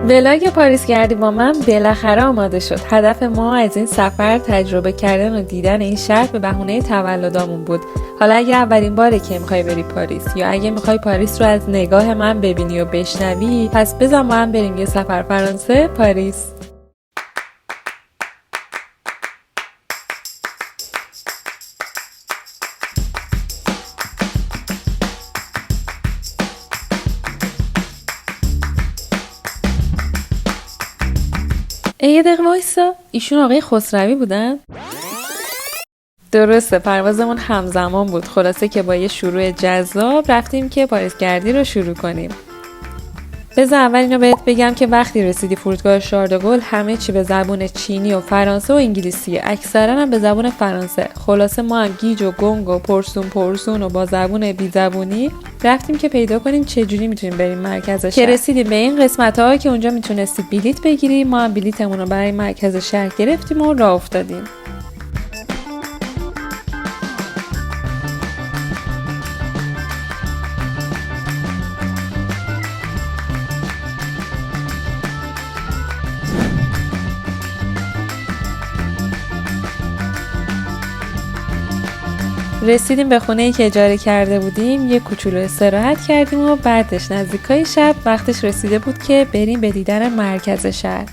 ولاگ پاریس گردی با من بالاخره آماده شد. هدف ما از این سفر تجربه کردن و دیدن این شهر به بهونه تولدامون بود. حالا اگه اولین باره که میخوای بری پاریس یا اگه میخوای پاریس رو از نگاه من ببینی و بشنوی، پس بزن با هم بریم یه سفر فرانسه پاریس. یه دقیقه وایسا، ایشون آقای خسروی بودن؟ درسته، پروازمون همزمان بود. خلاصه که با یه شروع جذاب رفتیم که پاریس گردی رو شروع کنیم. بذار اول اینو بهت بگم که وقتی رسیدی فرودگاه شارل د گل همه چی به زبون چینی و فرانسه و انگلیسیه، اکثرا هم به زبون فرانسه. خلاصه ما هم گیج و گنگ و پرسون و با زبون بی زبونی رفتیم که پیدا کنیم چجوری میتونیم بریم مرکز شهر. که رسیدیم به این قسمت‌ها که اونجا میتونستی بلیت بگیری. ما هم بلیتمون رو برای مرکز شهر گرفتیم و راه افتادیم. رسیدیم به خونه‌ای که اجاره کرده بودیم، یه کوچولو استراحت کردیم و بعدش نزدیکای شب وقتش رسیده بود که بریم به دیدن مرکز شهر.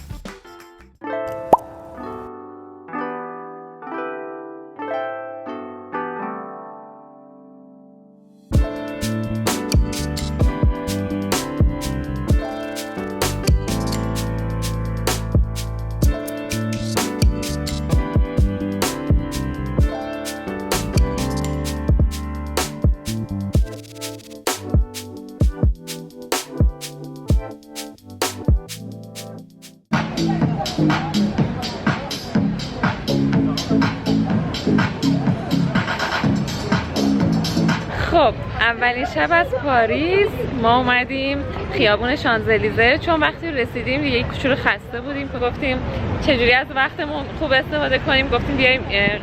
خب اولین شب از پاریس ما اومدیم خیابون شانزلیزه، چون وقتی رسیدیم دیگه یک کوچولو خسته بودیم که گفتیم چجوری از وقتمون خوب استفاده کنیم. گفتیم بیایم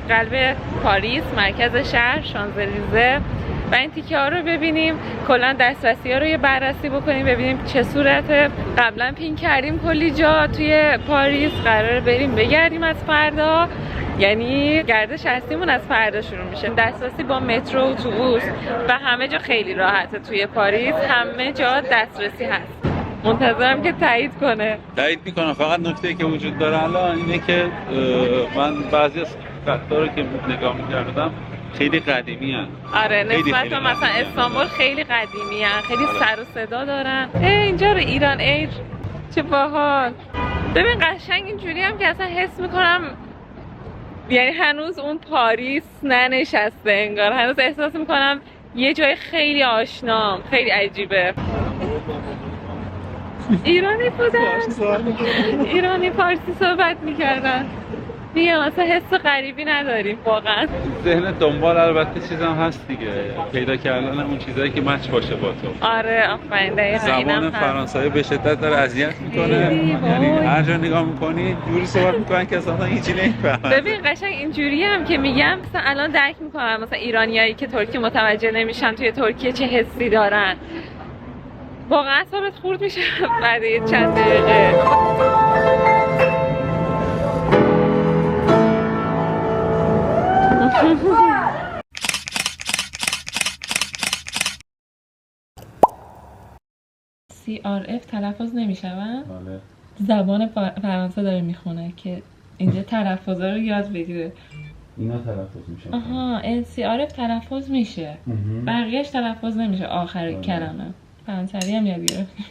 قلب پاریس، مرکز شهر شانزلیزه و این تیکه ها رو ببینیم، کلا دسترسی ها رو یه بررسی بکنیم، ببینیم چه صورته. قبلا پین کردیم کلی جا توی پاریس، قراره بریم بگردیم از فردا، یعنی گردش هستیمون از فردا شروع میشه. دسترسی با مترو، اتوبوس و همه جا خیلی راحته توی پاریس، همه جا دسترسی هست. منتظرم که تایید کنه. تایید میکنم. فقط نکته‌ای که وجود داره الان اینه که من بعضی از خطا رو که نگاه می‌کردم خیلی قدیمی هن. آره نسبت به مثلا استانبول خیلی قدیمی هن، خیلی سر و صدا دارن. اینجا رو ایران ایر چه باحال. ببین قشنگ اینجوری هم که اصلا حس میکنم یعنی هنوز اون پاریس ننشسته انگار، هنوز احساس میکنم یه جای خیلی آشنام، خیلی عجیبه. ایرانی بودن، ایرانی فارسی صحبت میکردن دیگه، مثلا حس غریبی نداریم واقعا. ذهن دنبال البته چیزم هست دیگه، پیدا کردن اون چیزایی که مچ باشه با تو. آره آفرین، دقیقاً زبان فرانسوی به شدت داره اذیت میکنه، یعنی هر جا نگاه میکنی جوری صحبت میکنن که اصلا هیچی نمیفهمن. ببین قشنگ اینجوری هم که میگم مثلا الان درک میکنم مثلا ایرانیایی که ترکی متوجه نمیشن توی ترکیه چه حسی دارن، واقعا اعصابت خورد میشه بعد چند دقیقه. CRF تلفظ نمیشون؟ بله. زبان فرانسه داره میخونه که اینجا تلفظا رو یاد بگیره. اینا تلفظ میشه. آها CRF تلفظ میشه، بقیهش تلفظ نمیشه آخر کلمه. فرانسوی هم یاد گرفتیم.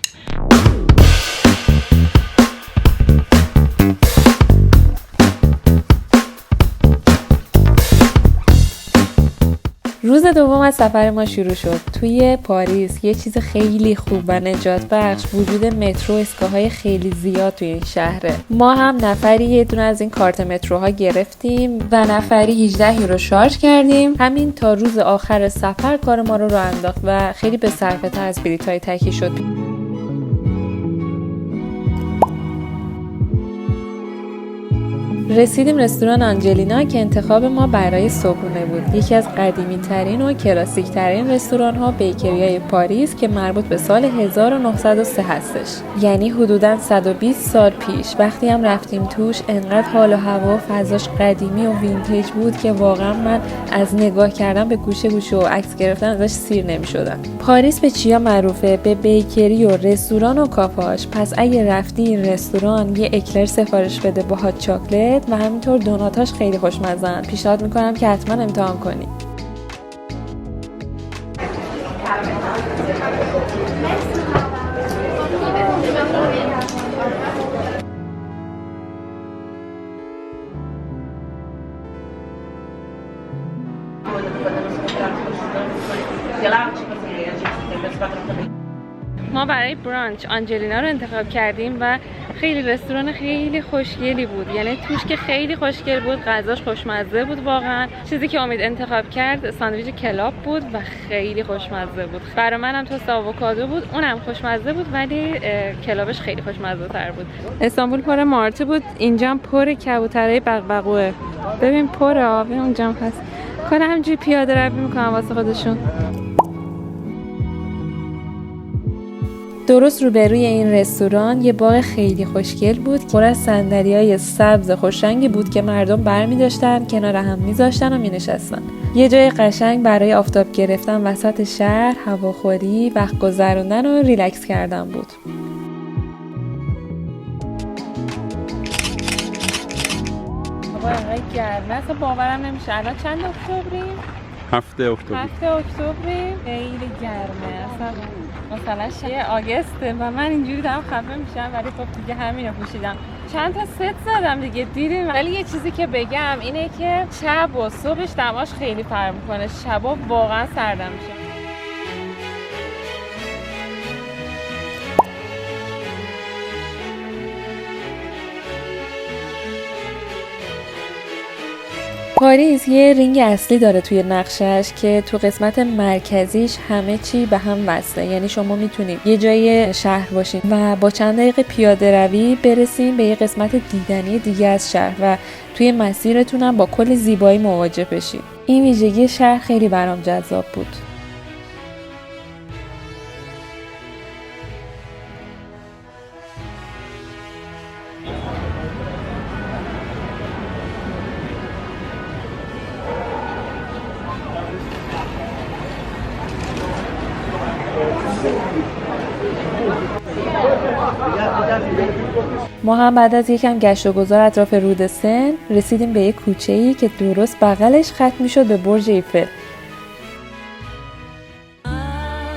روز دوم از سفر ما شروع شد. توی پاریس یه چیز خیلی خوب و نجات بخش وجود مترو ایستگاه‌های خیلی زیاد توی این شهره. ما هم نفری یه دونه از این کارت متروها گرفتیم و نفری 18 یورو شارژ کردیم. همین تا روز آخر سفر کار ما رو انداخت و خیلی به صرفه تر از بلیط‌های تکی شد. رسیدیم رستوران آنجلینا که انتخاب ما برای صبحونه بود. یکی از قدیمی ترین و کلاسیک ترین رستوران ها بیکریای پاریس که مربوط به سال 1903 هستش. یعنی حدوداً 120 سال پیش. وقتی هم رفتیم توش انقدر حال و هوا و فضاش قدیمی و وینتیج بود که واقعا من از نگاه کردن به گوشه گوشه و عکس گرفتن ازش سیر نمی‌شدم. پاریس به چیا معروفه؟ به بیکری و رستوران و کافه‌هاش. پس اگه رفتی این رستوران یه اکلر سفارش بده با هات چاکلت و همینطور دوناتاش خیلی خوشمزه‌ان. پیشنهاد میکنم که حتما امتحان کنی. ما برای برانچ آنجلینا رو انتخاب کردیم و خیلی رستوران خیلی خوشگلی بود. یعنی توش که خیلی خوشگل بود، غذاش خوشمزه بود واقعا. چیزی که امید انتخاب کرد ساندویچ کلاب بود و خیلی خوشمزه بود. برای منم توست آووکادو بود، اونم خوشمزه بود ولی کلابش خیلی خوشمزه تر بود. استانبول پر مارتو بود، اینجا هم پر کبوترای بغبغوه. ببین پر آبی اونجا هم هست. کار همینجوری پیاده روی میکنن واسه خودشون. درست روبروی این رستوران یه باغ خیلی خوشگل بود، پر از صندلی‌های سبز خوشرنگی بود که مردم برمی داشتن کنار هم میذاشتن و مینشستن. یه جای قشنگ برای آفتاب گرفتن وسط شهر، هواخوری، وقت گذروندن و ریلکس کردن بود. بابا اینقدر گرمه اصلا باورم نمیشه. الان چند اکتبریم؟ 7 اکتبر. 7 اکتبریم. خیلی گرمه اصلا. مثلا 6 آگسته و من اینجوری دارم خفه میشم ولی خب دیگه همینو پوشیدم. چند تا ست زدم دیگه دیدیم. ولی یه چیزی که بگم اینه که شب و صبحش دماش خیلی فرق میکنه. شبا واقعا سردم میشه. پاریس یه رینگ اصلی داره توی نقشش که تو قسمت مرکزیش همه چی به هم وصله. یعنی شما میتونید یه جای شهر باشین و با چند دقیقه پیاده روی برسین به یه قسمت دیدنی دیگه از شهر و توی مسیرتون هم با کلی زیبایی مواجه بشین. این ویژگی شهر خیلی برام جذاب بود. ما هم بعد از یکم گشت و گذار اطراف رود سن رسیدیم به یک کوچه‌ای که درست بغلش ختم می‌شد به برج ایفل.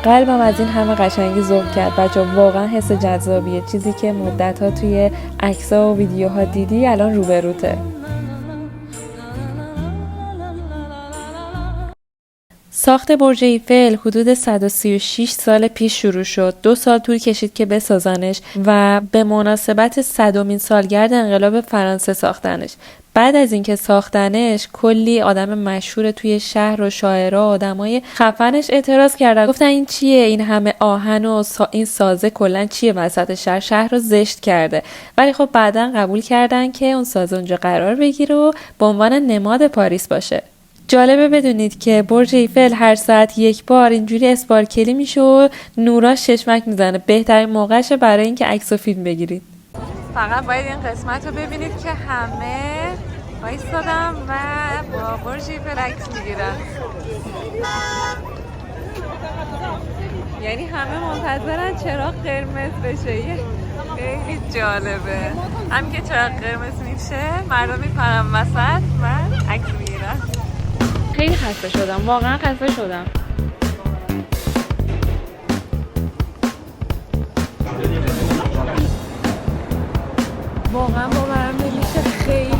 قلبم از این همه قشنگی ذوق کرد. بچه‌ها واقعا حس جذابیه. چیزی که مدت‌ها توی عکس‌ها و ویدیوها دیدی الان روبروته. ساخت برج ایفل حدود 136 سال پیش شروع شد. 2 سال طول کشید که بسازنش و به مناسبت 100مین سالگرد انقلاب فرانسه ساختنش. بعد از اینکه ساختنش کلی آدم مشهور توی شهر و شاعرها و آدمای خفنش اعتراض کردن. گفتن این چیه؟ این همه آهن و این سازه کلا چیه وسط شهر رو زشت کرده. ولی خب بعداً قبول کردن که اون سازه اونجا قرار بگیره و به عنوان نماد پاریس باشه. جالبه بدونید که برج ایفل هر ساعت یک بار اینجوری اسپارکلی میشه و نوراش چشمک میزنه. بهترین موقعشه برای اینکه عکس و فیلم بگیرید. فقط باید این قسمت رو ببینید که همه وایسادن و با برج ایفل عکس میگیرن. یعنی همه منتظرن چراغ قرمز بشه. خیلی جالبه. همین که چراغ قرمز میشه مردم میپرن وسط و عکس میگیرن. خیلی خسته شدم، واقعا خسته شدم. واقعا باورم نمیشه. خیلی